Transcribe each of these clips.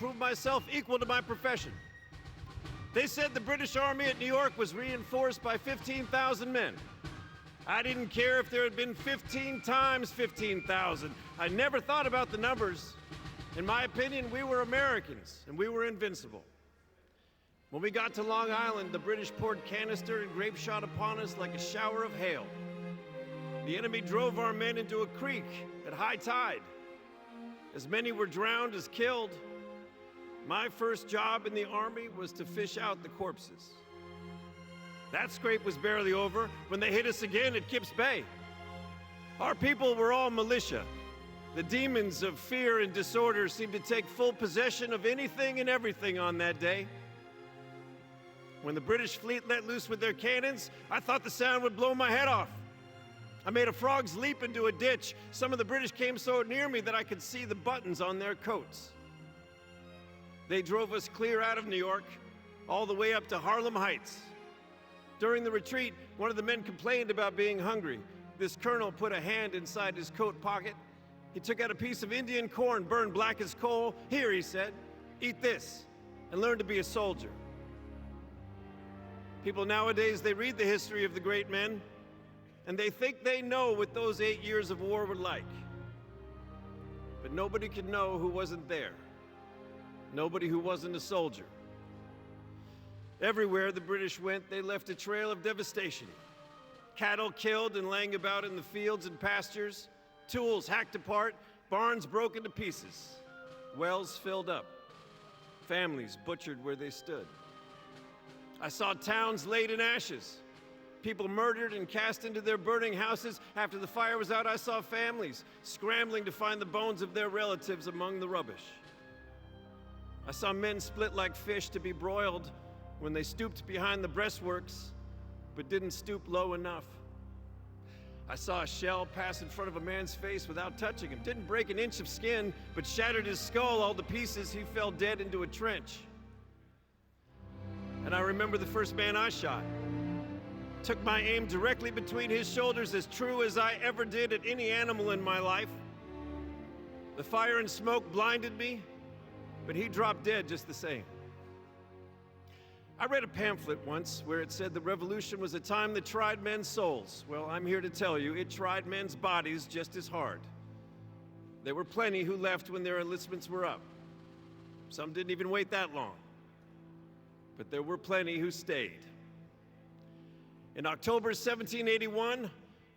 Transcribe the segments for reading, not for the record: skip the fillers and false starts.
Proved myself equal to my profession. They said the British Army at New York was reinforced by 15,000 men. I didn't care if there had been 15 times 15,000. I never thought about the numbers. In my opinion, we were Americans, and we were invincible. When we got to Long Island, the British poured canister and grape shot upon us like a shower of hail. The enemy drove our men into a creek at high tide. As many were drowned as killed. My first job in the Army was to fish out the corpses. That scrape was barely over when they hit us again at Kips Bay. Our people were all militia. The demons of fear and disorder seemed to take full possession of anything and everything on that day. When the British fleet let loose with their cannons, I thought the sound would blow my head off. I made a frog's leap into a ditch. Some of the British came so near me that I could see the buttons on their coats. They drove us clear out of New York, all the way up to Harlem Heights. During the retreat, one of the men complained about being hungry. This colonel put a hand inside his coat pocket. He took out a piece of Indian corn burned black as coal. "Here," he said, "eat this and learn to be a soldier." People nowadays, they read the history of the great men, and they think they know what those 8 years of war were like. But nobody could know who wasn't there. Nobody who wasn't a soldier. Everywhere the British went, they left a trail of devastation. Cattle killed and laying about in the fields and pastures, tools hacked apart, barns broken to pieces, wells filled up, families butchered where they stood. I saw towns laid in ashes, people murdered and cast into their burning houses. After the fire was out, I saw families scrambling to find the bones of their relatives among the rubbish. I saw men split like fish to be broiled when they stooped behind the breastworks, but didn't stoop low enough. I saw a shell pass in front of a man's face without touching him. Didn't break an inch of skin, but shattered his skull all to pieces. He fell dead into a trench. And I remember the first man I shot. Took my aim directly between his shoulders, as true as I ever did at any animal in my life. The fire and smoke blinded me, but he dropped dead just the same. I read a pamphlet once where it said the revolution was a time that tried men's souls. Well, I'm here to tell you, it tried men's bodies just as hard. There were plenty who left when their enlistments were up. Some didn't even wait that long. But there were plenty who stayed. In October 1781,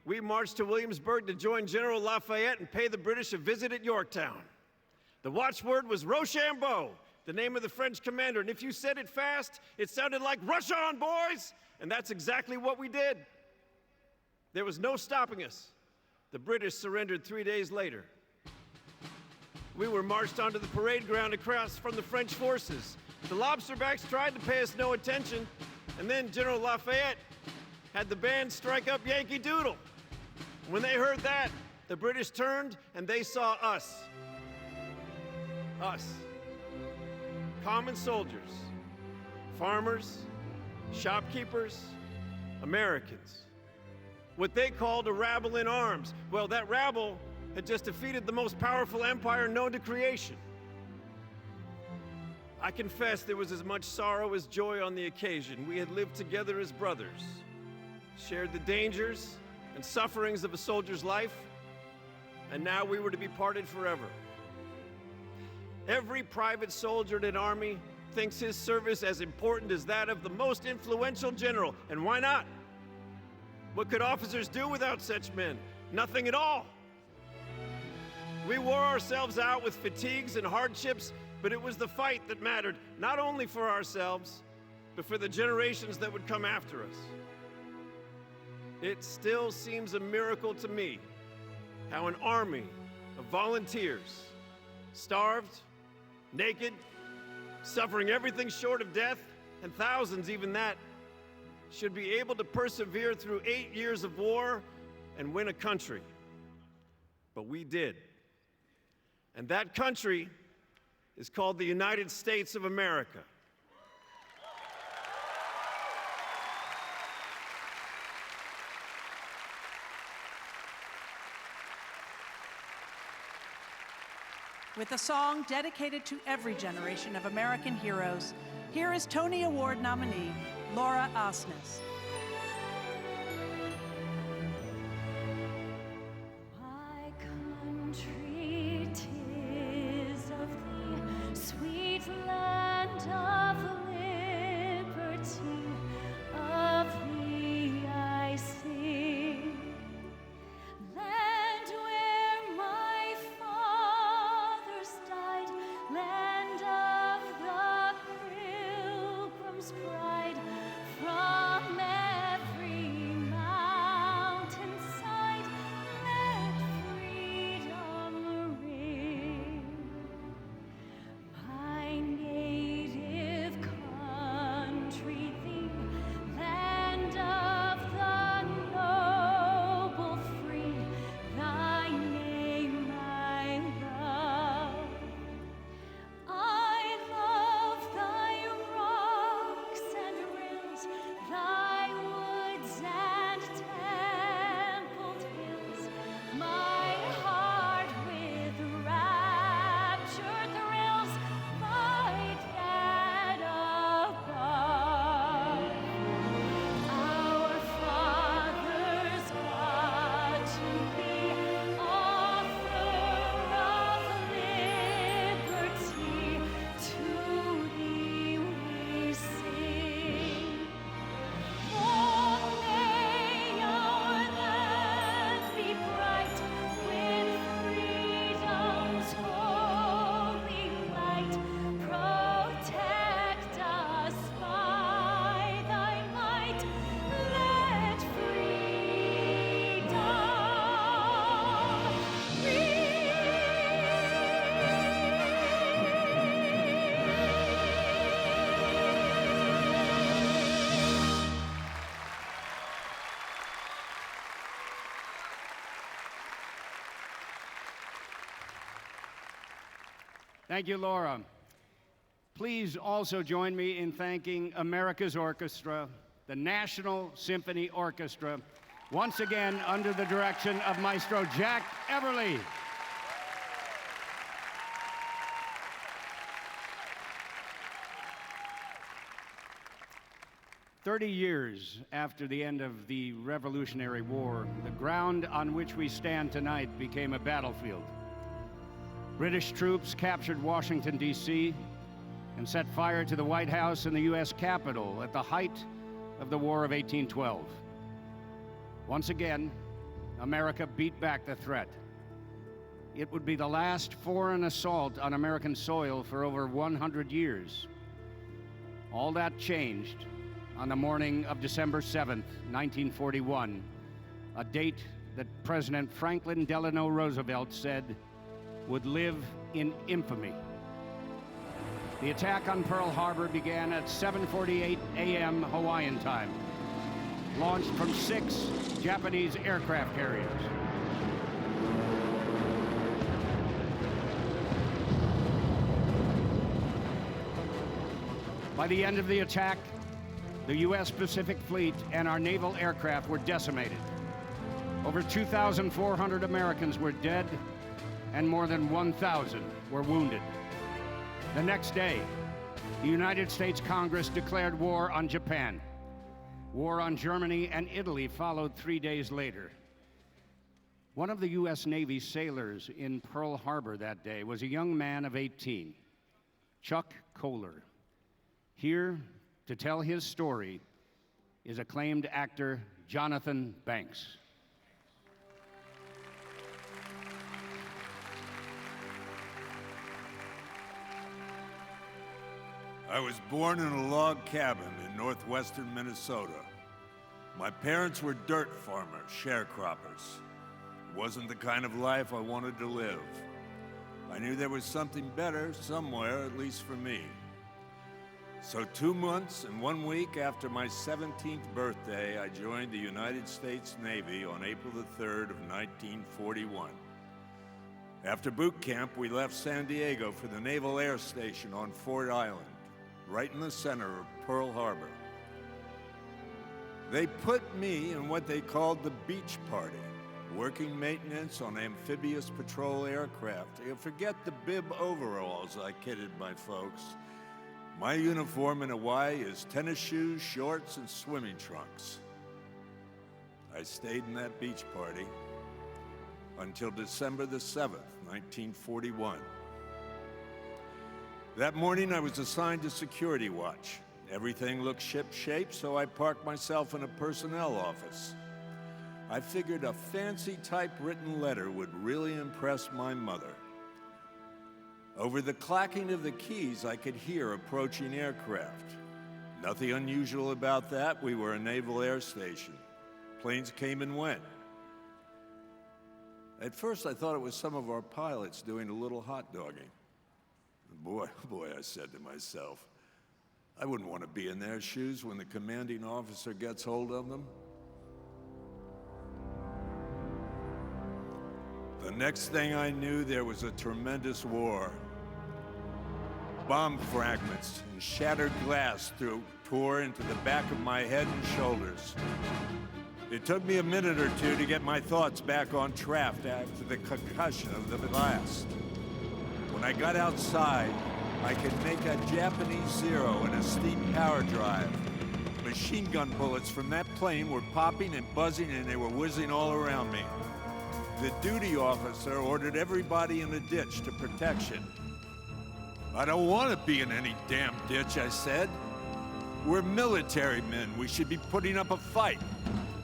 we marched to Williamsburg to join General Lafayette and pay the British a visit at Yorktown. The watchword was Rochambeau, the name of the French commander, and if you said it fast, it sounded like, "Rush on, boys!" And that's exactly what we did. There was no stopping us. The British surrendered 3 days later. We were marched onto the parade ground across from the French forces. The lobsterbacks tried to pay us no attention, and then General Lafayette had the band strike up Yankee Doodle. When they heard that, the British turned and they saw us. Us. Common soldiers, farmers, shopkeepers, Americans. What they called a rabble in arms. Well, that rabble had just defeated the most powerful empire known to creation. I confess there was as much sorrow as joy on the occasion. We had lived together as brothers, shared the dangers and sufferings of a soldier's life, and now we were to be parted forever. Every private soldier in an army thinks his service as important as that of the most influential general, and why not? What could officers do without such men? Nothing at all. We wore ourselves out with fatigues and hardships, but it was the fight that mattered, not only for ourselves, but for the generations that would come after us. It still seems a miracle to me how an army of volunteers, starved, naked, suffering everything short of death, and thousands even that, should be able to persevere through 8 years of war and win a country. But we did. And that country is called the United States of America. with a song dedicated to every generation of American heroes. Here is Tony Award nominee Laura Osnes. Thank you, Laura. Please also join me in thanking America's Orchestra, the National Symphony Orchestra, once again under the direction of Maestro Jack Everly. "30 years after the end of the Revolutionary War, the ground on which we stand tonight became a battlefield. British troops captured Washington, D.C., and set fire to the White House and the U.S. Capitol at the height of the War of 1812. Once again, America beat back the threat. It would be the last foreign assault on American soil for over 100 years. All that changed on the morning of December 7th, 1941, a date that President Franklin Delano Roosevelt said would live in infamy. The attack on Pearl Harbor began at 7:48 a.m. Hawaiian time, launched from 6 Japanese aircraft carriers. By the end of the attack, the U.S. Pacific Fleet and our naval aircraft were decimated. Over 2,400 Americans were dead, and more than 1,000 were wounded. The next day, the United States Congress declared war on Japan. War on Germany and Italy followed 3 days later. One of the U.S. Navy sailors in Pearl Harbor that day was a young man of 18, Chuck Kohler. Here to tell his story is acclaimed actor Jonathan Banks. I was born in a log cabin in northwestern Minnesota. My parents were dirt farmers, sharecroppers. It wasn't the kind of life I wanted to live. I knew there was something better somewhere, at least for me. So 2 months and 1 week after my 17th birthday, I joined the United States Navy on April the 3rd of 1941. After boot camp, we left San Diego for the Naval Air Station on Ford Island, right in the center of Pearl Harbor. They put me in what they called the beach party, working maintenance on amphibious patrol aircraft. You forget the bib overalls, I kidded my folks. My uniform in Hawaii is tennis shoes, shorts, and swimming trunks. I stayed in that beach party until December the 7th, 1941. That morning, I was assigned to security watch. Everything looked ship-shape, so I parked myself in a personnel office. I figured a fancy typewritten letter would really impress my mother. Over the clacking of the keys, I could hear approaching aircraft. Nothing unusual about that. We were a naval air station. Planes came and went. At first, I thought it was some of our pilots doing a little hot dogging. Boy, I said to myself, I wouldn't want to be in their shoes when the commanding officer gets hold of them. The next thing I knew, there was a tremendous war. Bomb fragments and shattered glass tore into the back of my head and shoulders. It took me a minute or two to get my thoughts back on track after the concussion of the blast. When I got outside, I could make a Japanese Zero in a steep power drive. Machine gun bullets from that plane were popping and buzzing, and they were whizzing all around me. The duty officer ordered everybody in the ditch to protection. I don't want to be in any damn ditch, I said. We're military men. We should be putting up a fight.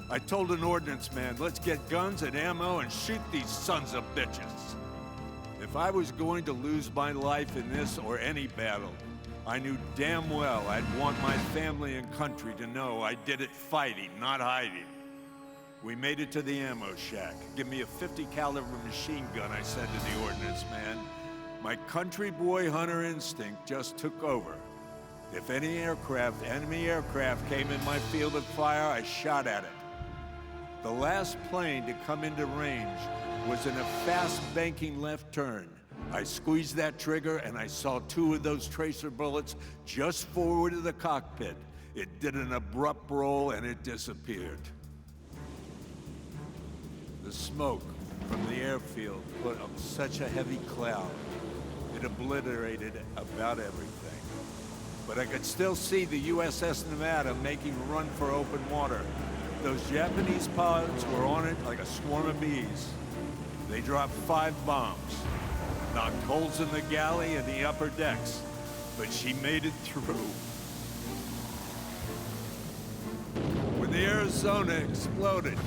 I told an ordnance man, let's get guns and ammo and shoot these sons of bitches. If I was going to lose my life in this or any battle, I knew damn well I'd want my family and country to know I did it fighting, not hiding. We made it to the ammo shack. Give me a .50 caliber machine gun, I said to the ordnance man. My country boy hunter instinct just took over. If any enemy aircraft came in my field of fire, I shot at it. The last plane to come into range was in a fast banking left turn. I squeezed that trigger and I saw two of those tracer bullets just forward of the cockpit. It did an abrupt roll and it disappeared. The smoke from the airfield put up such a heavy cloud, it obliterated about everything. But I could still see the USS Nevada making a run for open water. Those Japanese pilots were on it like a swarm of bees. They dropped 5 bombs, knocked holes in the galley and the upper decks, but she made it through. When the Arizona exploded,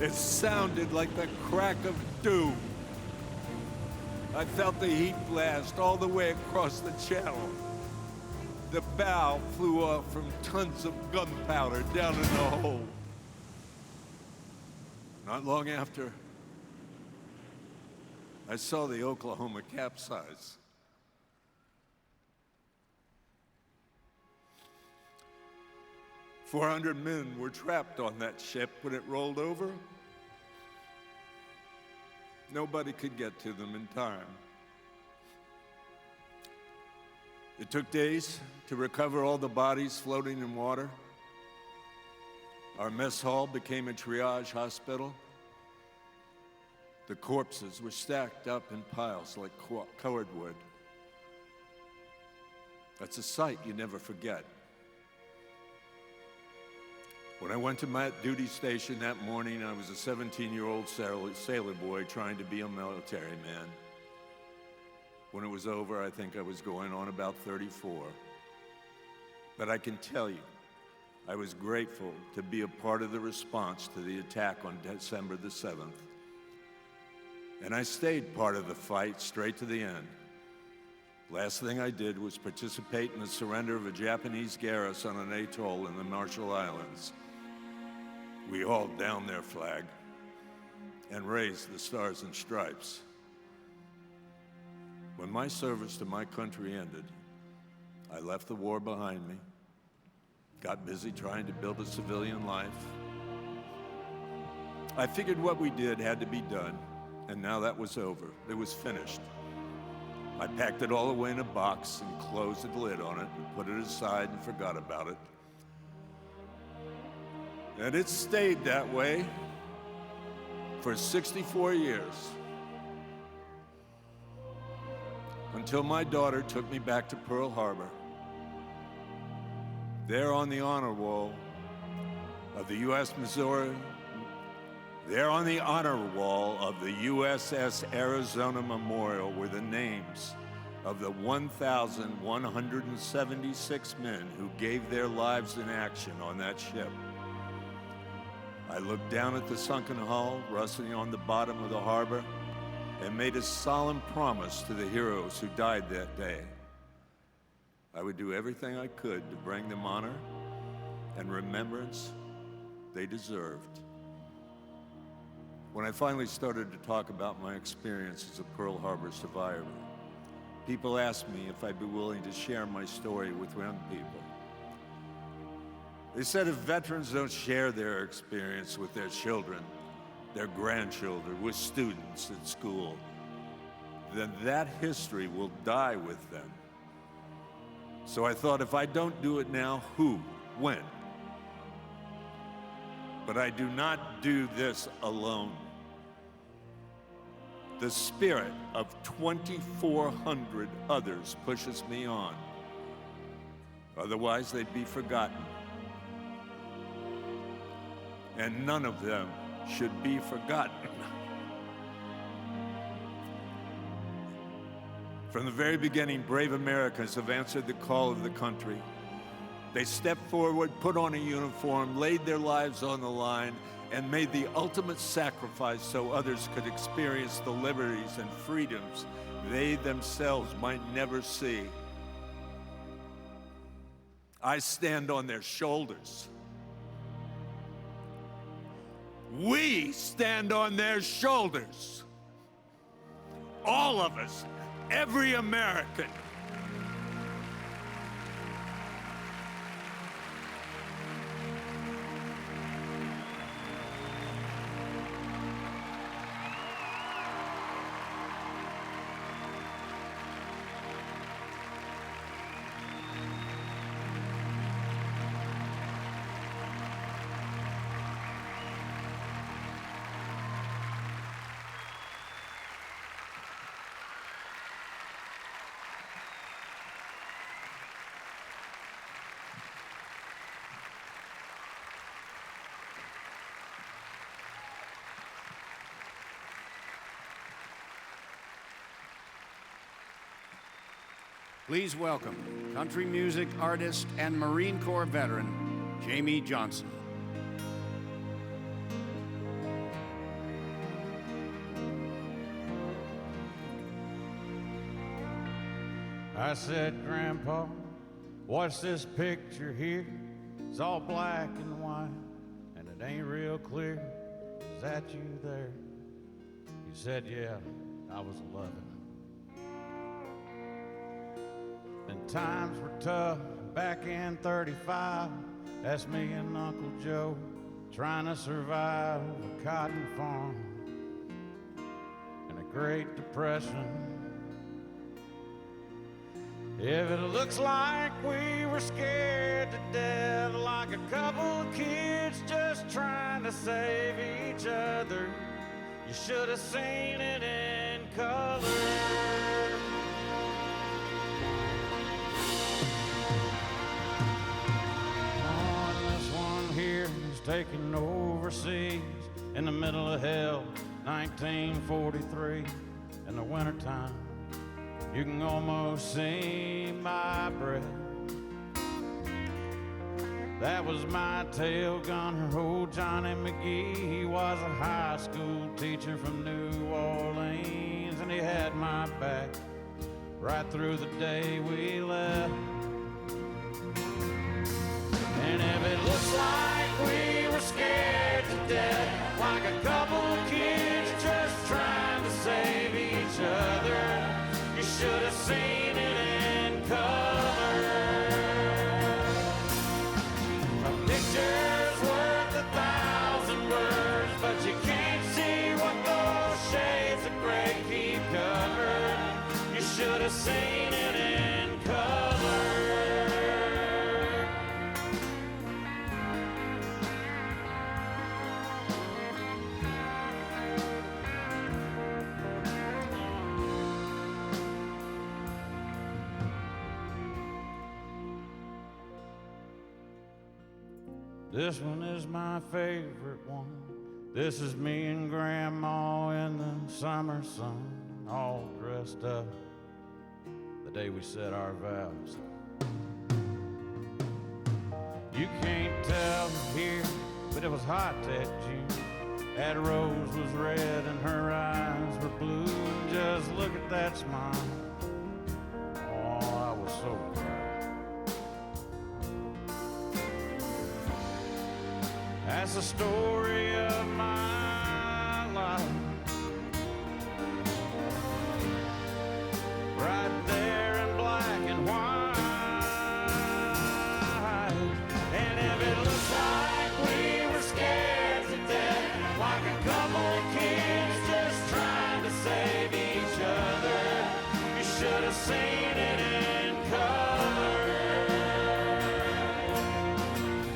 it sounded like the crack of doom. I felt the heat blast all the way across the channel. The bow flew off from tons of gunpowder down in the hole. Not long after, I saw the Oklahoma capsize. "400 men were trapped on that ship when it rolled over. Nobody could get to them in time. It took days to recover all the bodies floating in water. Our mess hall became a triage hospital. The corpses were stacked up in piles like cordwood. That's a sight you never forget. When I went to my duty station that morning, I was a 17-year-old sailor boy trying to be a military man. When it was over, I think I was going on about 34. But I can tell you, I was grateful to be a part of the response to the attack on December the 7th. And I stayed part of the fight straight to the end. Last thing I did was participate in the surrender of a Japanese garrison on an atoll in the Marshall Islands. We hauled down their flag and raised the Stars and Stripes. When my service to my country ended, I left the war behind me, got busy trying to build a civilian life. I figured what we did had to be done, and now that was over. It was finished. I packed it all away in a box and closed the lid on it and put it aside and forgot about it. And it stayed that way for 64 years. Until my daughter took me back to Pearl Harbor. There on the honor wall of the USS Missouri, there on the honor wall of the USS Arizona Memorial were the names of the 1,176 men who gave their lives in action on that ship. I looked down at the sunken hull rusting on the bottom of the harbor and made a solemn promise to the heroes who died that day. I would do everything I could to bring them honor and remembrance they deserved. When I finally started to talk about my experience as a Pearl Harbor survivor, people asked me if I'd be willing to share my story with young people. They said if veterans don't share their experience with their children, their grandchildren, with students at school, then that history will die with them. So I thought, if I don't do it now, who? When? But I do not do this alone. The spirit of 2,400 others pushes me on. Otherwise, they'd be forgotten. And none of them should be forgotten. From the very beginning, brave Americans have answered the call of the country. They stepped forward, put on a uniform, laid their lives on the line, and made the ultimate sacrifice so others could experience the liberties and freedoms they themselves might never see. I stand on their shoulders. We stand on their shoulders. All of us, every American. Please welcome country music artist and Marine Corps veteran, Jamey Johnson. I said, Grandpa, what's this picture here? It's all black and white, and it ain't real clear. Is that you there? He said, yeah, I was 11. And times were tough back in 35. That's me and Uncle Joe trying to survive a cotton farm and a Great Depression. If it looks like we were scared to death, like a couple of kids just trying to save each other, you should have seen it in color. He's taken overseas in the middle of hell, 1943, in the wintertime. You can almost see my breath. That was my tail gunner, old Johnny McGee. He was a high school teacher from New Orleans, and he had my back right through the day we left. And if it looks like we were scared to death, like a couple of kids just trying to save each other, you should have seen it in color. A picture's worth 1,000 words, but you can't see what those shades of gray keep covered. You should have seen it in color. This one is my favorite one. This is me and Grandma in the summer sun, all dressed up the day we said our vows. You can't tell here, but it was hot that June. That rose was red and her eyes were blue. And just look at that smile. Oh, I was so proud. That's the story of my life. Right there in black and white. And if it looks like we were scared to death, like a couple of kids just trying to save each other, you should have seen it in color.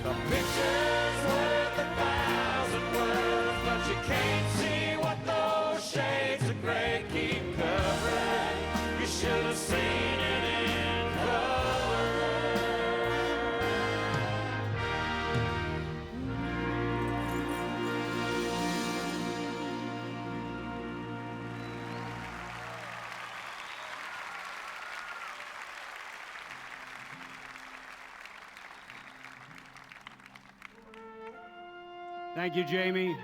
The picture's worth 1,000 words, but you can't see what those shades of gray keep covering. You should have seen it in color. Thank you, Jamie.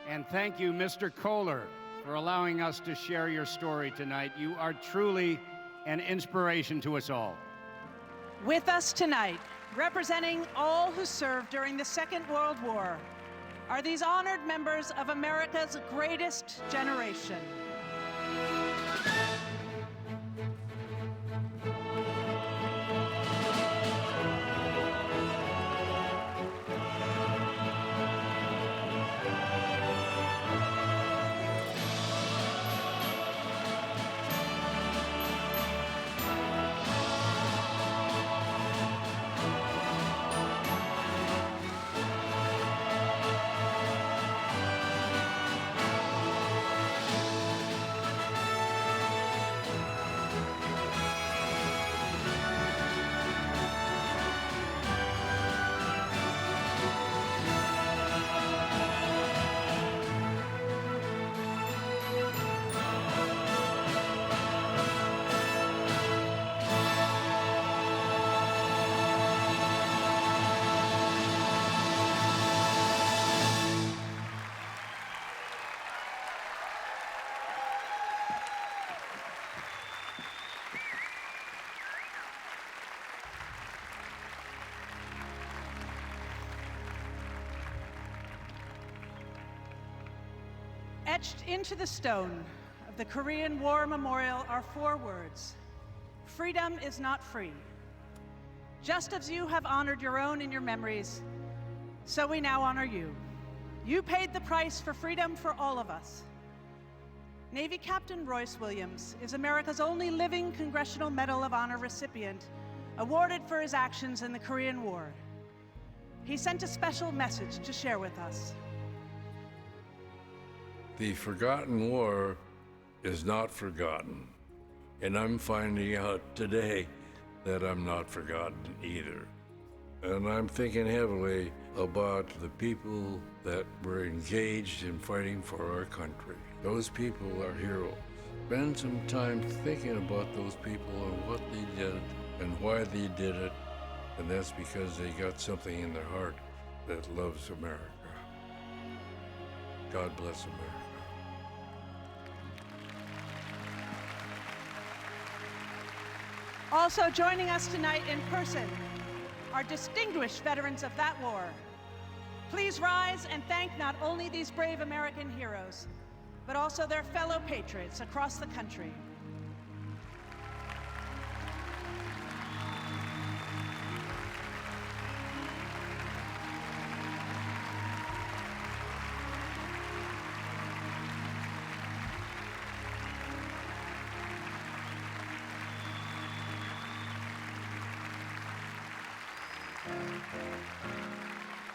And thank you, Mr. Kohler, for allowing us to share your story tonight. You are truly an inspiration to us all. With us tonight, representing all who served during the Second World War, are these honored members of America's greatest generation. Etched into the stone of the Korean War Memorial are 4 words: freedom is not free. Just as you have honored your own in your memories, so we now honor you. You paid the price for freedom for all of us. Navy Captain Royce Williams is America's only living Congressional Medal of Honor recipient, awarded for his actions in the Korean War. He sent a special message to share with us. The forgotten war is not forgotten, and I'm finding out today that I'm not forgotten either. And I'm thinking heavily about the people that were engaged in fighting for our country. Those people are heroes. Spend some time thinking about those people and what they did and why they did it, and that's because they got something in their heart that loves America. God bless America. Also joining us tonight in person are distinguished veterans of that war. Please rise and thank not only these brave American heroes, but also their fellow patriots across the country.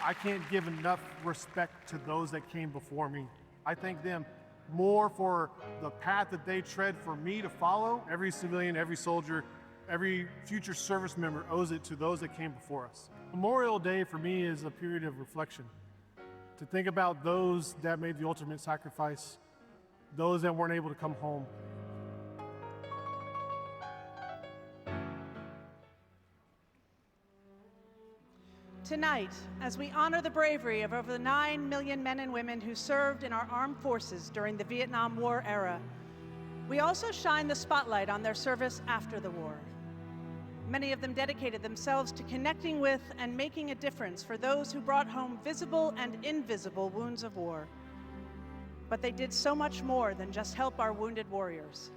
I can't give enough respect to those that came before me. I thank them more for the path that they tread for me to follow. Every civilian, every soldier, every future service member owes it to those that came before us. Memorial Day for me is a period of reflection. To think about those that made the ultimate sacrifice, those that weren't able to come home. Tonight, as we honor the bravery of over 9 million men and women who served in our armed forces during the Vietnam War era, we also shine the spotlight on their service after the war. Many of them dedicated themselves to connecting with and making a difference for those who brought home visible and invisible wounds of war. But they did so much more than just help our wounded warriors.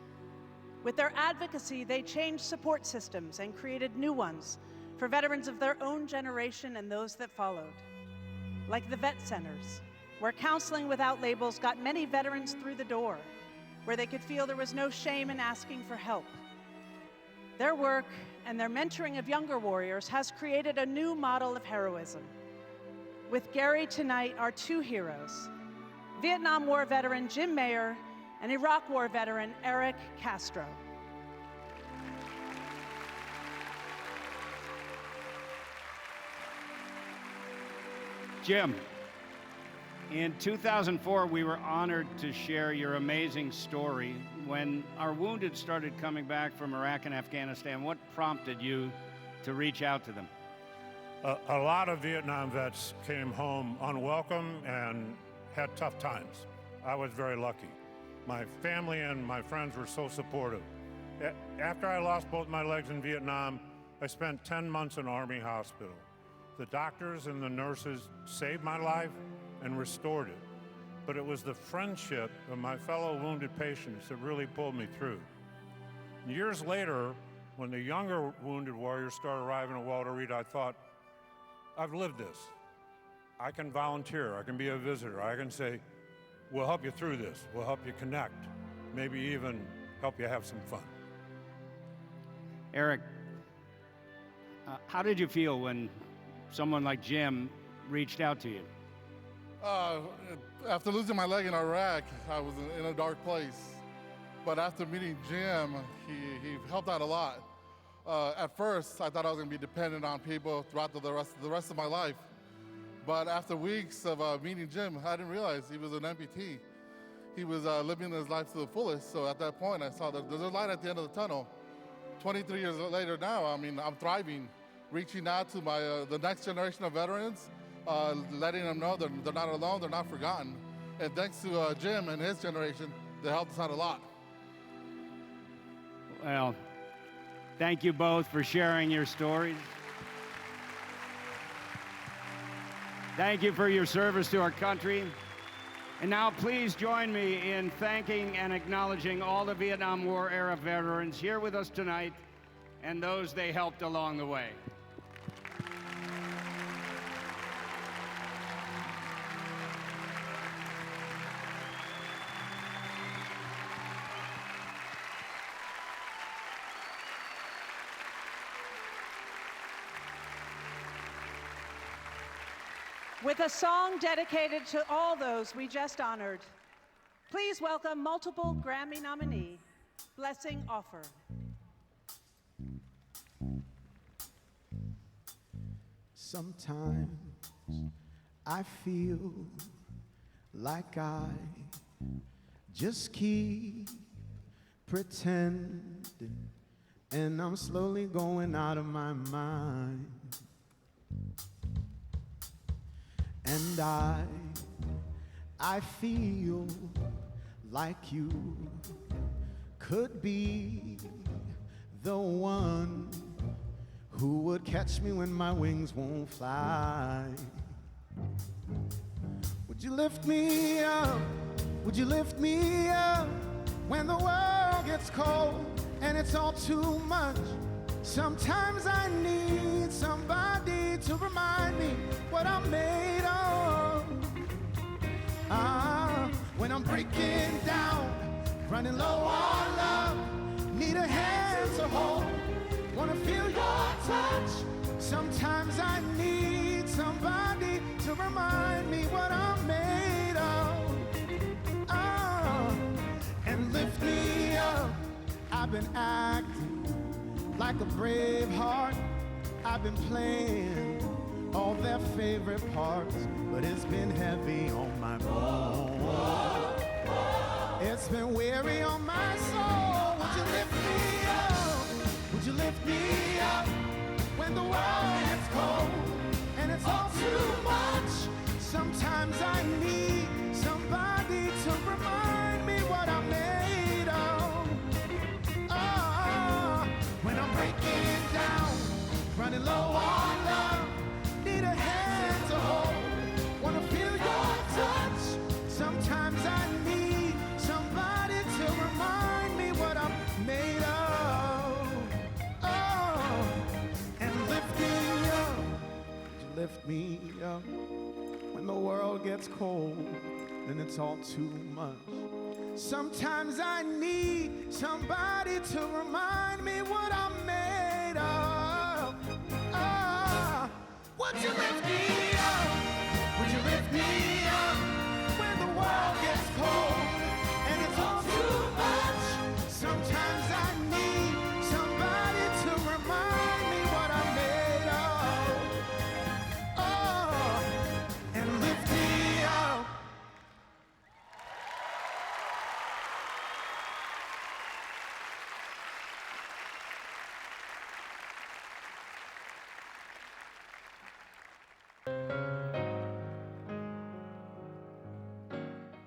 With their advocacy, they changed support systems and created new ones for veterans of their own generation and those that followed. Like the Vet Centers, where counseling without labels got many veterans through the door, where they could feel there was no shame in asking for help. Their work and their mentoring of younger warriors has created a new model of heroism. With Gary tonight are two heroes, Vietnam War veteran Jim Mayer and Iraq War veteran Eric Castro. Jim, in 2004, we were honored to share your amazing story. When our wounded started coming back from Iraq and Afghanistan, what prompted you to reach out to them? A lot of Vietnam vets came home unwelcome and had tough times. I was very lucky. My family and my friends were so supportive. After I lost both my legs in Vietnam, I spent 10 months in Army hospital. The doctors and the nurses saved my life and restored it. But it was the friendship of my fellow wounded patients that really pulled me through. Years later, when the younger wounded warriors started arriving at Walter Reed, I thought, I've lived this. I can volunteer, I can be a visitor, I can say, we'll help you through this, we'll help you connect, maybe even help you have some fun. Eric, how did you feel when someone like Jim reached out to you? After losing my leg in Iraq, I was in a dark place. But after meeting Jim, he helped out a lot. At first, I thought I was going to be dependent on people throughout the rest of my life. But after weeks of meeting Jim, I didn't realize he was an amputee. He was living his life to the fullest. So at that point, I saw that there's a light at the end of the tunnel. 23 years later now, I mean, I'm thriving, reaching out to the next generation of veterans, letting them know they're not alone, they're not forgotten. And thanks to Jim and his generation, they helped us out a lot. Well, thank you both for sharing your stories. Thank you for your service to our country. And now please join me in thanking and acknowledging all the Vietnam War era veterans here with us tonight and those they helped along the way. With a song dedicated to all those we just honored, please welcome multiple Grammy nominee, Blessing Offor. Sometimes I feel like I just keep pretending, and I'm slowly going out of my mind. And I feel like you could be the one who would catch me when my wings won't fly. Would you lift me up? Would you lift me up when the world gets cold and it's all too much? Sometimes I need somebody to remind me what I'm made of. When I'm breaking down, running low on love, need a hand to hold, wanna feel your touch. Sometimes I need somebody to remind me what I'm made of. And lift me up. I've been acting like a brave heart, I've been playing all their favorite parts, but it's been heavy on my bones. It's been weary on my soul. Would you lift me up? Would you lift me up when the world gets cold and it's all too much? Sometimes I need somebody to remind me what I'm made of. Oh, when I'm breaking down, running low on love, need a hand to hold, wanna feel your touch. Sometimes I need somebody to remind me what I'm made of. Oh, and lift me up, would you lift me up? When the world gets cold and it's all too much. Sometimes I need somebody to remind me what I'm made of. Ah, would you lift me up? Would you lift me up? When the world gets cold and it's all too much. Sometimes I need somebody to remind me what I'm made of. Oh, and lift me up.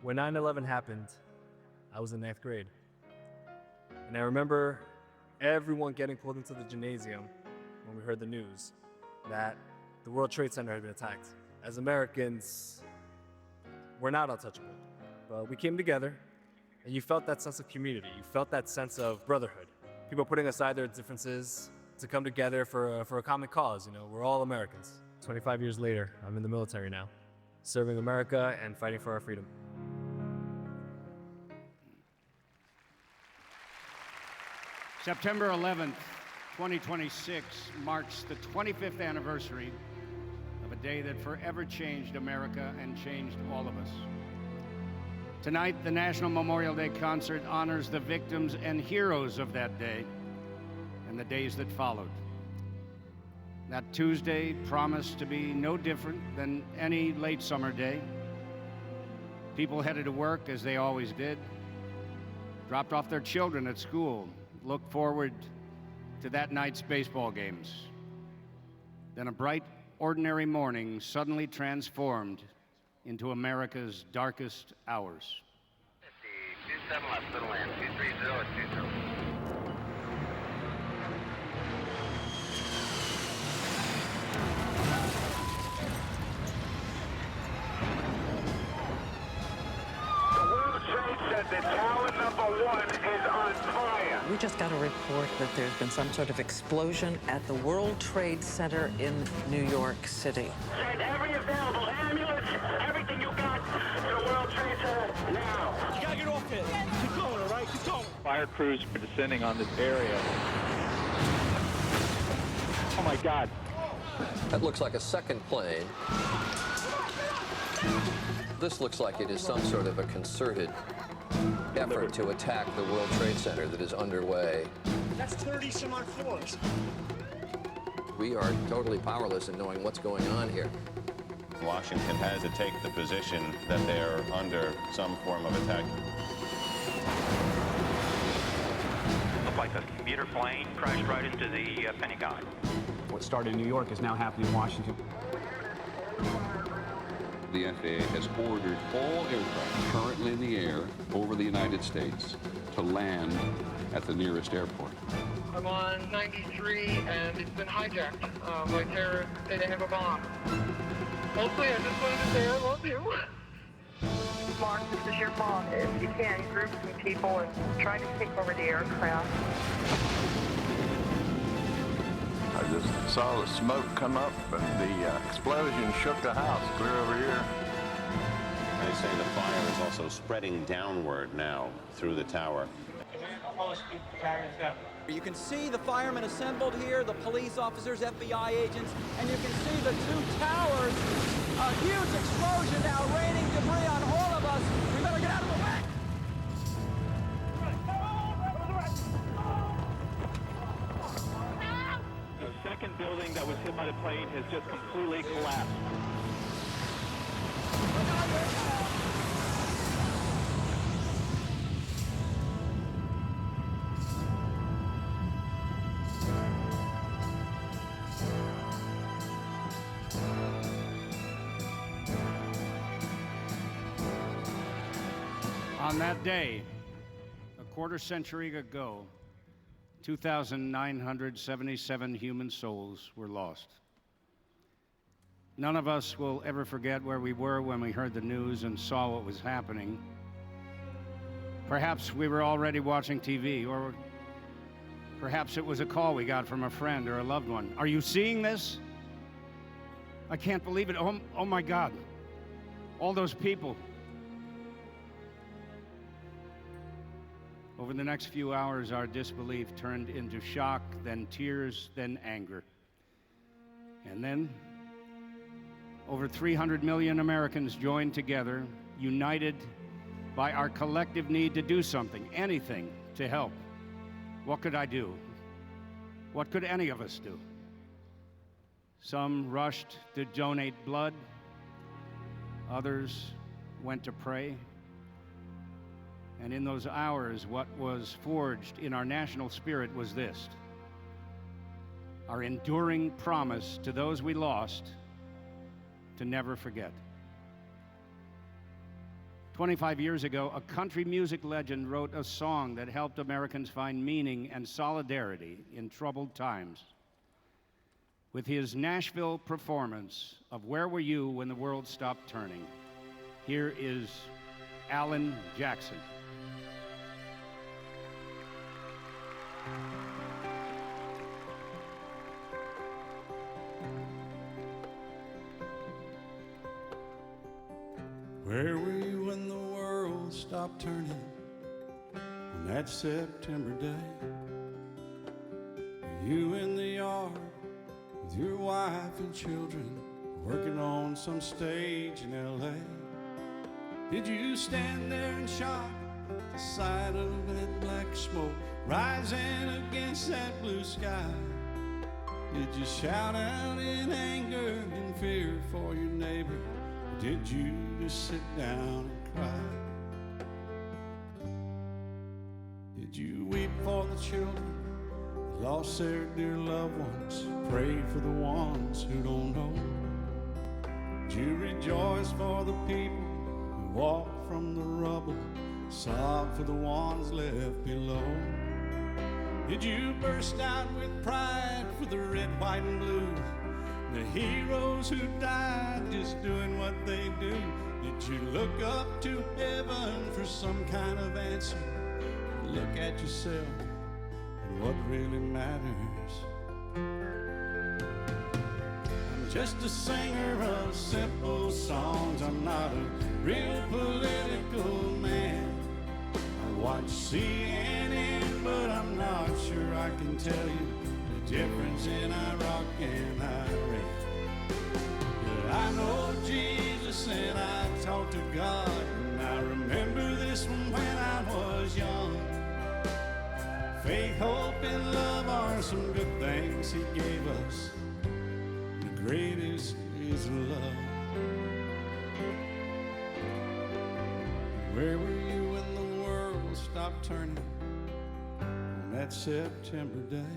When 9/11 happened, I was in 9th grade. And I remember everyone getting pulled into the gymnasium when we heard the news that the World Trade Center had been attacked. As Americans, we're not untouchable, but we came together and you felt that sense of community. You felt that sense of brotherhood. People putting aside their differences to come together for a common cause. You know, we're all Americans. 25 years later, I'm in the military now, serving America and fighting for our freedom. September 11th, 2026 marks the 25th anniversary of a day that forever changed America and changed all of us. Tonight, the National Memorial Day concert honors the victims and heroes of that day and the days that followed. That Tuesday promised to be no different than any late summer day. People headed to work as they always did, dropped off their children at school, looked forward to that night's baseball games. Then a bright, ordinary morning suddenly transformed into America's darkest hours. 27 left, little end, 230 at 20. That tower number 1 is on fire. We just got a report that there's been some sort of explosion at the World Trade Center in New York City. Send every available ambulance, everything you got to the World Trade Center now. You gotta get off it. Keep going, all right? Keep going. Fire crews are descending on this area. Oh my God. That looks like a second plane. This looks like it is some sort of a concerted effort to attack the World Trade Center that is underway. That's 30 some odd floors. We are totally powerless in knowing what's going on here. Washington has to take the position that they're under some form of attack. Looked like a commuter plane crashed right into the Pentagon. What started in New York is now happening in Washington. The FAA has ordered all aircraft currently in the air over the United States to land at the nearest airport. I'm on 93 and it's been hijacked by terrorists. They have a bomb. Mostly I just wanted to say I love you. Mark, this is your mom. If you can, group some people and try to take over the aircraft. I just saw the smoke come up and the explosion shook the house clear over here. They say the fire is also spreading downward now through the tower. You can see the firemen assembled here, the police officers, FBI agents, and you can see the two towers. A huge explosion now raining debris on all of us. We better get out of the way. The second building building that was hit by the plane has just completely collapsed. On that day, a quarter century ago, 2,977 human souls were lost. None of us will ever forget where we were when we heard the news and saw what was happening. Perhaps we were already watching TV, or perhaps it was a call we got from a friend or a loved one. Are you seeing this? I can't believe it. Oh my God. All those people. Over the next few hours, our disbelief turned into shock, then tears, then anger. And then, over 300 million Americans joined together, united by our collective need to do something, anything, to help. What could I do? What could any of us do? Some rushed to donate blood. Others went to pray. And in those hours, what was forged in our national spirit was this: our enduring promise to those we lost to never forget. 25 years ago, a country music legend wrote a song that helped Americans find meaning and solidarity in troubled times. With his Nashville performance of Where Were You When the World Stopped Turning, here is Alan Jackson. Where were you when the world stopped turning on that September day? Were you in the yard with your wife and children working on some stage in LA? Did you stand there in shock at the sight of that black smoke rising against that blue sky? Did you shout out in anger and fear for your neighbor? Or did you just sit down and cry? Did you weep for the children that lost their dear loved ones? Pray for the ones who don't know? Did you rejoice for the people who walk from the rubble, sob for the ones left below? Did you burst out with pride for the red, white, and blue, the heroes who died just doing what they do? Did you look up to heaven for some kind of answer? Look at yourself and what really matters. I'm just a singer of simple songs. I'm not a real political man. I watch CNN, but I'm not sure I can tell you the difference in Iraq and Iran. But I know Jesus and I talk to God, and I remember this one when I was young. Faith, hope, and love are some good things He gave us. The greatest is love. Where were you when the world stopped turning on that September day?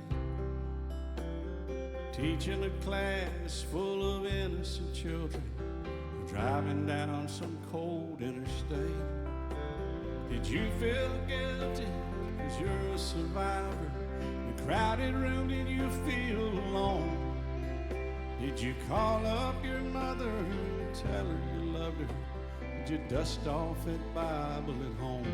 Teaching a class full of innocent children, driving down some cold interstate. Did you feel guilty because you're a survivor? In a crowded room, did you feel alone? Did you call up your mother and tell her you loved her? Did you dust off that Bible at home?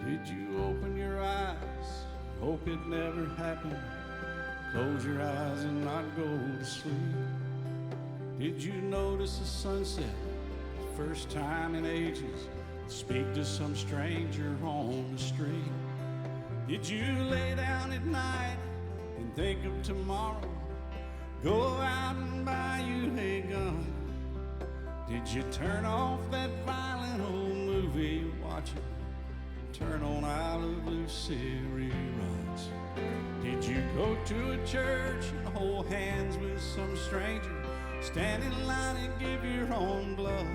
Did you open your eyes, hope it never happened? Close your eyes and not go to sleep. Did you notice the sunset, the first time in ages? Speak to some stranger on the street. Did you lay down at night and think of tomorrow? Go out and buy you a gun. Did you turn off that violent old movie you're watching? Turn on Out of Lucy rerun. ones? Did you go to a church and hold hands with some stranger? Stand in line and give your own blood?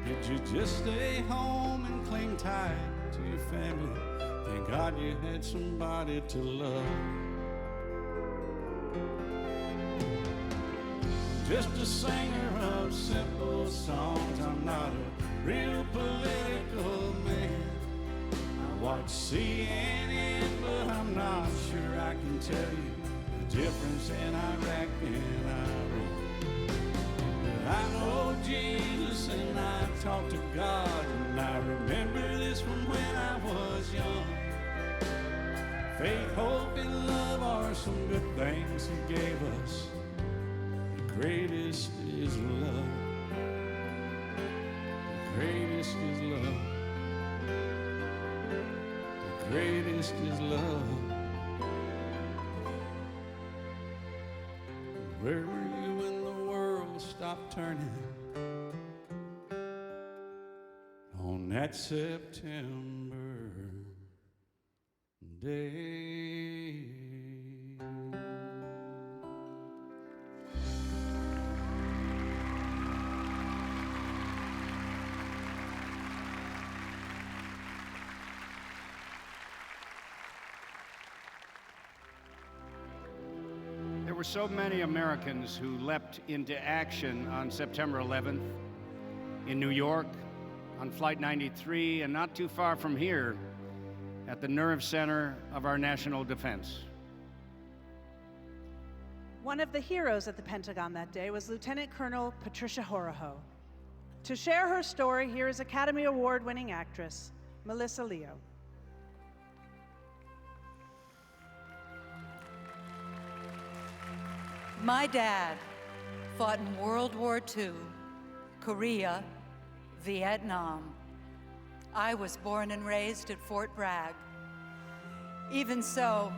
Did you just stay home and cling tight to your family? Thank God you had somebody to love. Just a singer of simple songs. I'm not a real political man. I watch CNN, but I'm not sure I can tell you the difference in Iraq and Iran. But I know Jesus and I talk to God, and I remember this from when I was young. Faith, hope, and love are some good things He gave us. The greatest is love. The greatest is love. The greatest is love. Where were you when the world stopped turning on that September day? There were so many Americans who leapt into action on September 11th in New York, on Flight 93, and not too far from here at the nerve center of our national defense. One of the heroes at the Pentagon that day was Lieutenant Colonel Patricia Horoho. To share her story, here is Academy Award-winning actress Melissa Leo. My dad fought in World War II, Korea, Vietnam. I was born and raised at Fort Bragg. Even so,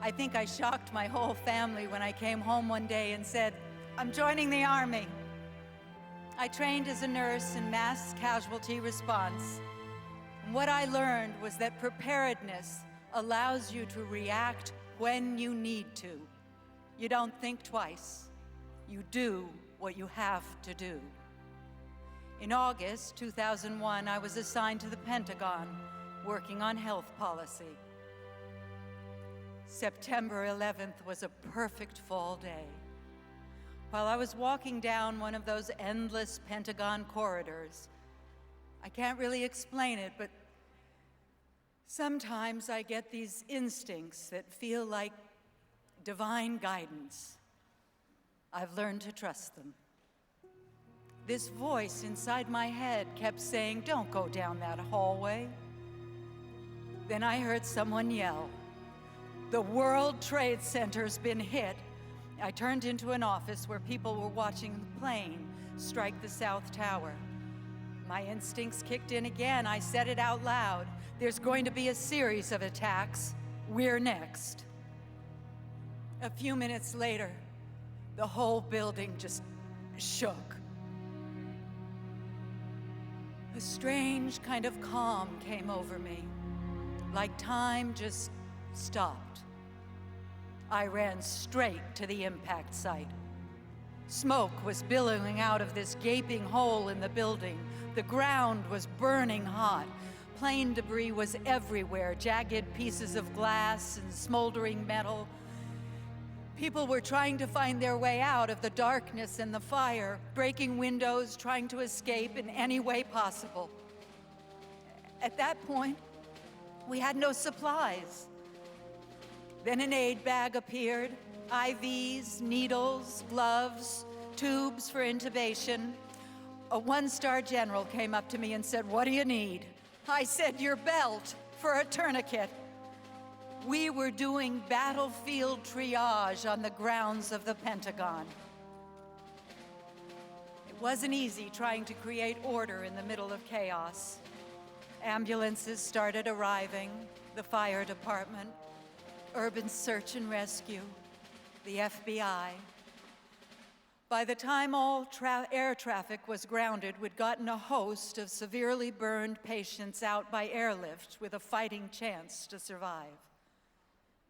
I think I shocked my whole family when I came home one day and said, "I'm joining the Army." I trained as a nurse in mass casualty response. And what I learned was that preparedness allows you to react when you need to. You don't think twice. You do what you have to do. In August 2001, I was assigned to the Pentagon, working on health policy. September 11th was a perfect fall day. While I was walking down one of those endless Pentagon corridors, I can't really explain it, but sometimes I get these instincts that feel like divine guidance. I've learned to trust them. This voice inside my head kept saying, "Don't go down that hallway." Then I heard someone yell, "The World Trade Center's been hit." I turned into an office where people were watching the plane strike the South Tower. My instincts kicked in again. I said it out loud. There's going to be a series of attacks. We're next. A few minutes later, the whole building just shook. A strange kind of calm came over me, like time just stopped. I ran straight to the impact site. Smoke was billowing out of this gaping hole in the building. The ground was burning hot. Plane debris was everywhere, jagged pieces of glass and smoldering metal. People were trying to find their way out of the darkness and the fire, breaking windows, trying to escape in any way possible. At that point, we had no supplies. Then an aid bag appeared, IVs, needles, gloves, tubes for intubation. A one-star general came up to me and said, "What do you need?" I said, "Your belt for a tourniquet." We were doing battlefield triage on the grounds of the Pentagon. It wasn't easy trying to create order in the middle of chaos. Ambulances started arriving, the fire department, urban search and rescue, the FBI. By the time all air traffic was grounded, we'd gotten a host of severely burned patients out by airlift with a fighting chance to survive.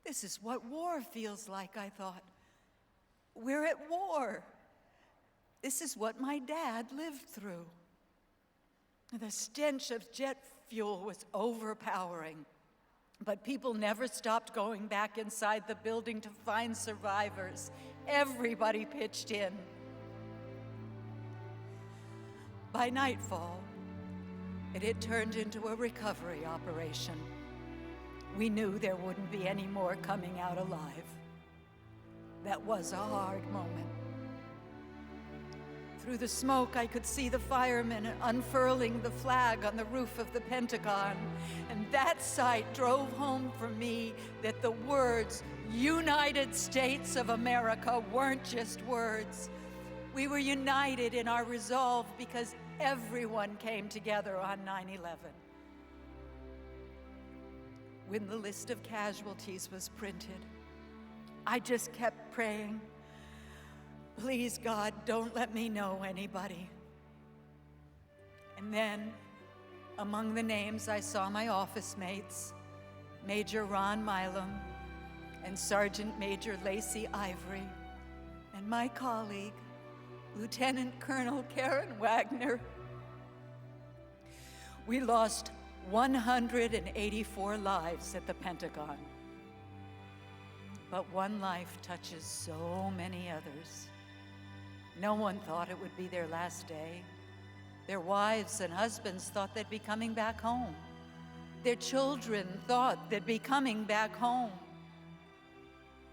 This is what war feels like, I thought. We're at war. This is what my dad lived through. The stench of jet fuel was overpowering, but people never stopped going back inside the building to find survivors. Everybody pitched in. By nightfall, it had turned into a recovery operation. We knew there wouldn't be any more coming out alive. That was a hard moment. Through the smoke, I could see the firemen unfurling the flag on the roof of the Pentagon, and that sight drove home for me that the words United States of America weren't just words. We were united in our resolve because everyone came together on 9/11. When the list of casualties was printed, I just kept praying, please, God, don't let me know anybody. And then, among the names, I saw my office mates, Major Ron Milam and Sergeant Major Lacey Ivory, and my colleague, Lieutenant Colonel Karen Wagner. We lost 184 lives at the Pentagon. But one life touches so many others. No one thought it would be their last day. Their wives and husbands thought they'd be coming back home. Their children thought they'd be coming back home.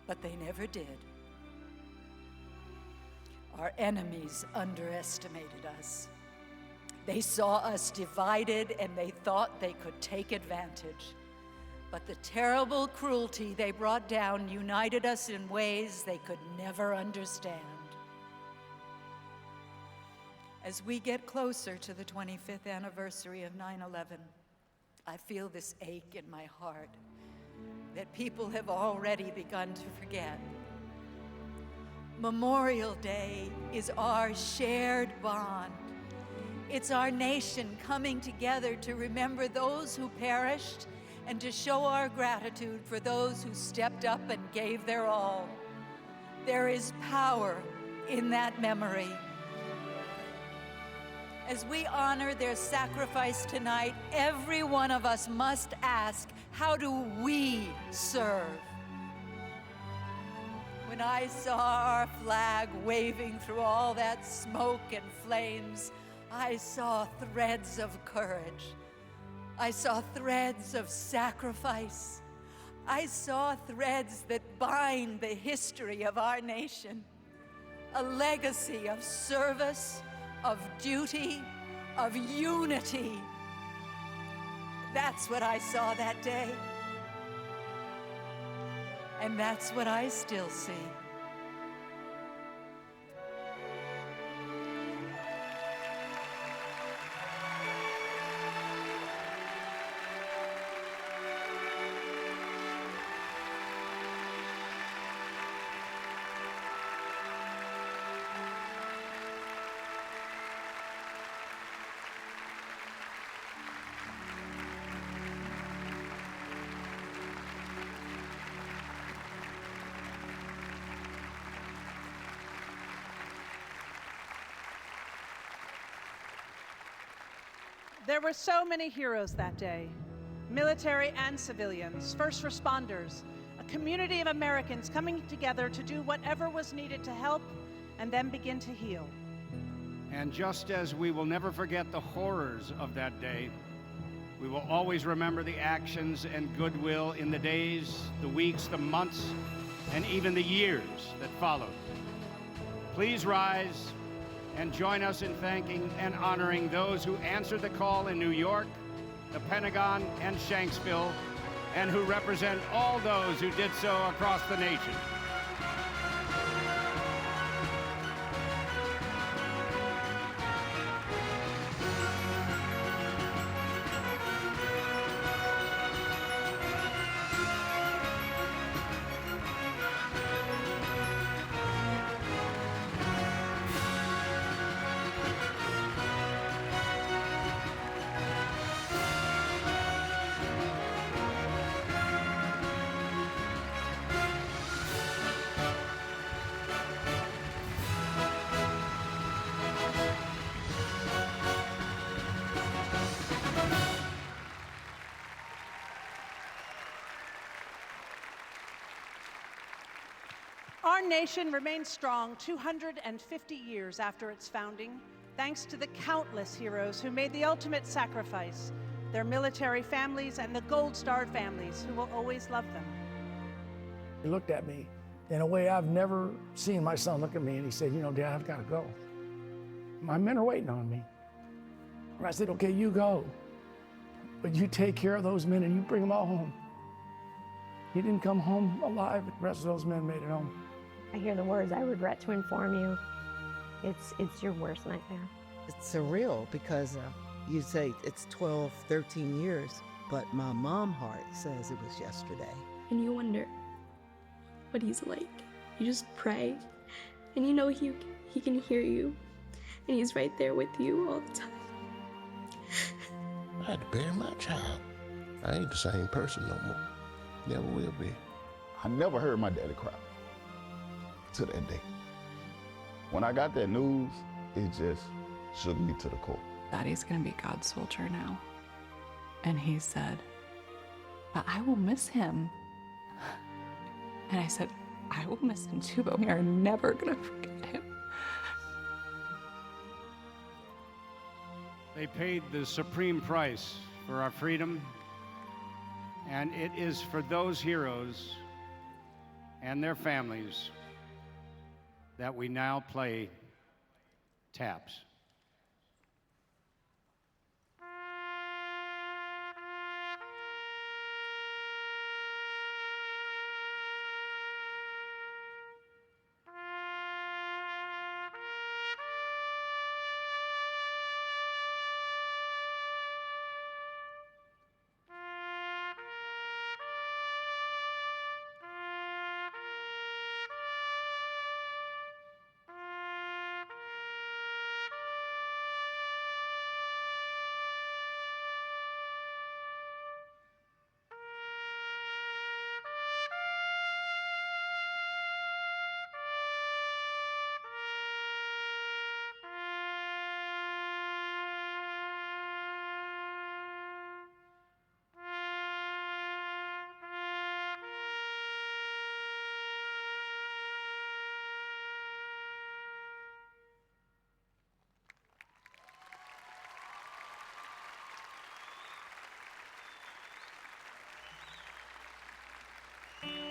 But they never did. Our enemies underestimated us. They saw us divided and they thought they could take advantage. But the terrible cruelty they brought down united us in ways they could never understand. As we get closer to the 25th anniversary of 9/11, I feel this ache in my heart that people have already begun to forget. Memorial Day is our shared bond. It's our nation coming together to remember those who perished and to show our gratitude for those who stepped up and gave their all. There is power in that memory. As we honor their sacrifice tonight, every one of us must ask, how do we serve? When I saw our flag waving through all that smoke and flames, I saw threads of courage. I saw threads of sacrifice. I saw threads that bind the history of our nation, a legacy of service, of duty, of unity. That's what I saw that day. And that's what I still see. There were so many heroes that day, military and civilians, first responders, a community of Americans coming together to do whatever was needed to help and then begin to heal. And just as we will never forget the horrors of that day, we will always remember the actions and goodwill in the days, the weeks, the months, and even the years that followed. Please rise and join us in thanking and honoring those who answered the call in New York, the Pentagon, and Shanksville, and who represent all those who did so across the nation. Our nation remains strong 250 years after its founding, thanks to the countless heroes who made the ultimate sacrifice, their military families and the Gold Star families who will always love them. He looked at me in a way I've never seen my son look at me, and he said, you know, Dad, I've got to go. My men are waiting on me. And I said, okay, you go, but you take care of those men and you bring them all home. He didn't come home alive, but the rest of those men made it home. I hear the words, I regret to inform you. It's your worst nightmare. It's surreal because you say it's 12, 13 years, but my mom heart says it was yesterday. And you wonder what he's like. You just pray, and you know he can hear you, and he's right there with you all the time. I had to bury my child. I ain't the same person no more. Never will be. I never heard my daddy cry to that day. When I got that news, it just shook me to the core. Daddy's gonna be God's soldier now. And he said, but I will miss him. And I said, I will miss him too, but we are never gonna forget him. They paid the supreme price for our freedom, and it is for those heroes and their families that we now play taps.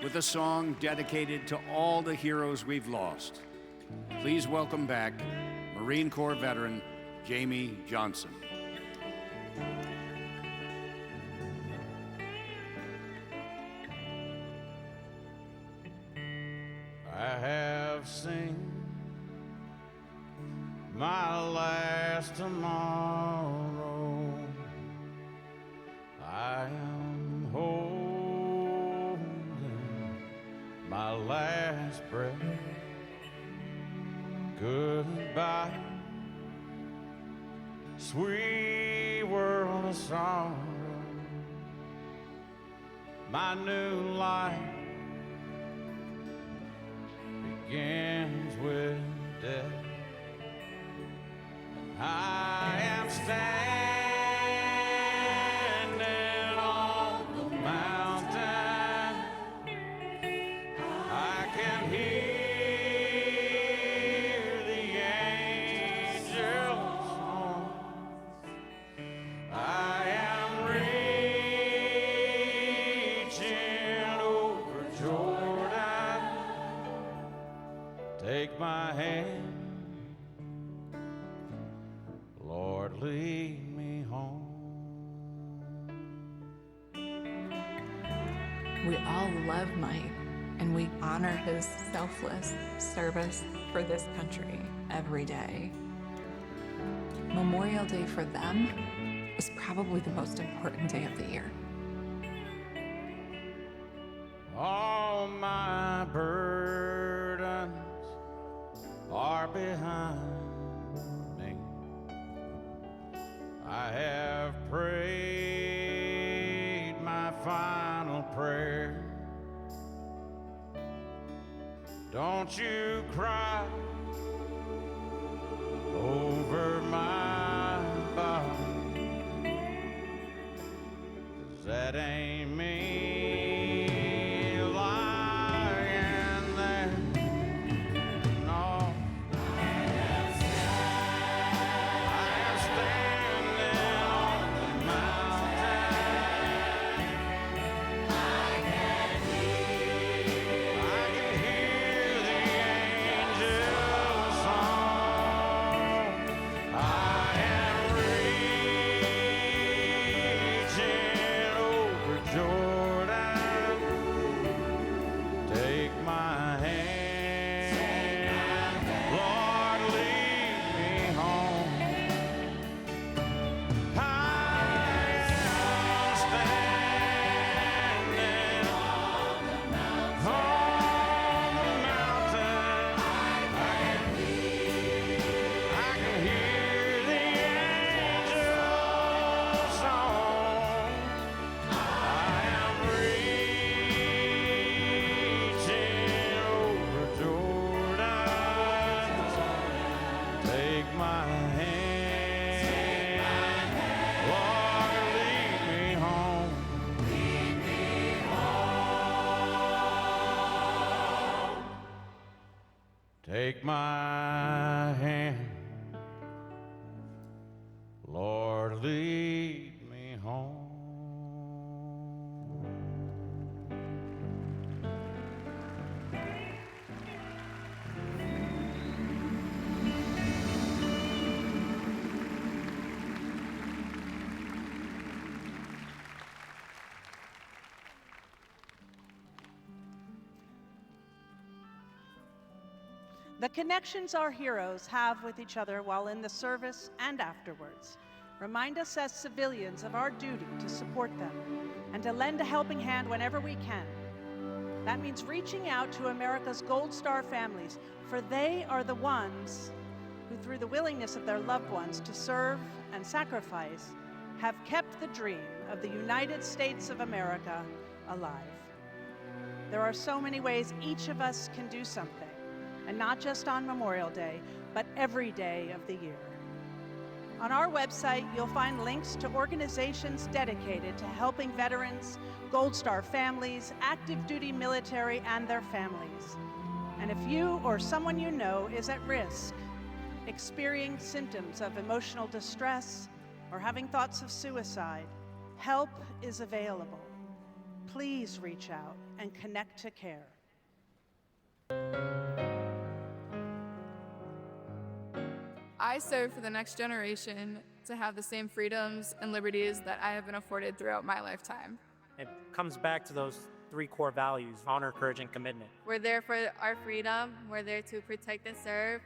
With a song dedicated to all the heroes we've lost, please welcome back Marine Corps veteran Jamie Johnson. I have seen my last tomorrow. I am holding my last breath. Goodbye, sweet world of sorrow. My new life begins with death. I am standing on the mountain. I can hear the angels' song. I am reaching over Jordan. Take my hand, Lord, lead me home. We all love Mike, and we honor his selfless service for this country every day. Memorial Day for them is probably the most important day of the year. All my burdens are behind me. I have prayed my final prayer. Don't you cry over my body, 'cause that ain't me lying there Take my hand, Lord, lead me home. The connections our heroes have with each other while in the service and afterwards remind us as civilians of our duty to support them and to lend a helping hand whenever we can. That means reaching out to America's Gold Star families, for they are the ones who, through the willingness of their loved ones to serve and sacrifice, have kept the dream of the United States of America alive. There are so many ways each of us can do something, and not just on Memorial Day, but every day of the year. On our website, you'll find links to organizations dedicated to helping veterans, Gold Star families, active duty military, and their families. And if you or someone you know is at risk, experiencing symptoms of emotional distress, or having thoughts of suicide, help is available. Please reach out and connect to care. I serve for the next generation to have the same freedoms and liberties that I have been afforded throughout my lifetime. It comes back to those 3 core values: honor, courage, and commitment. We're there for our freedom. We're there to protect and serve.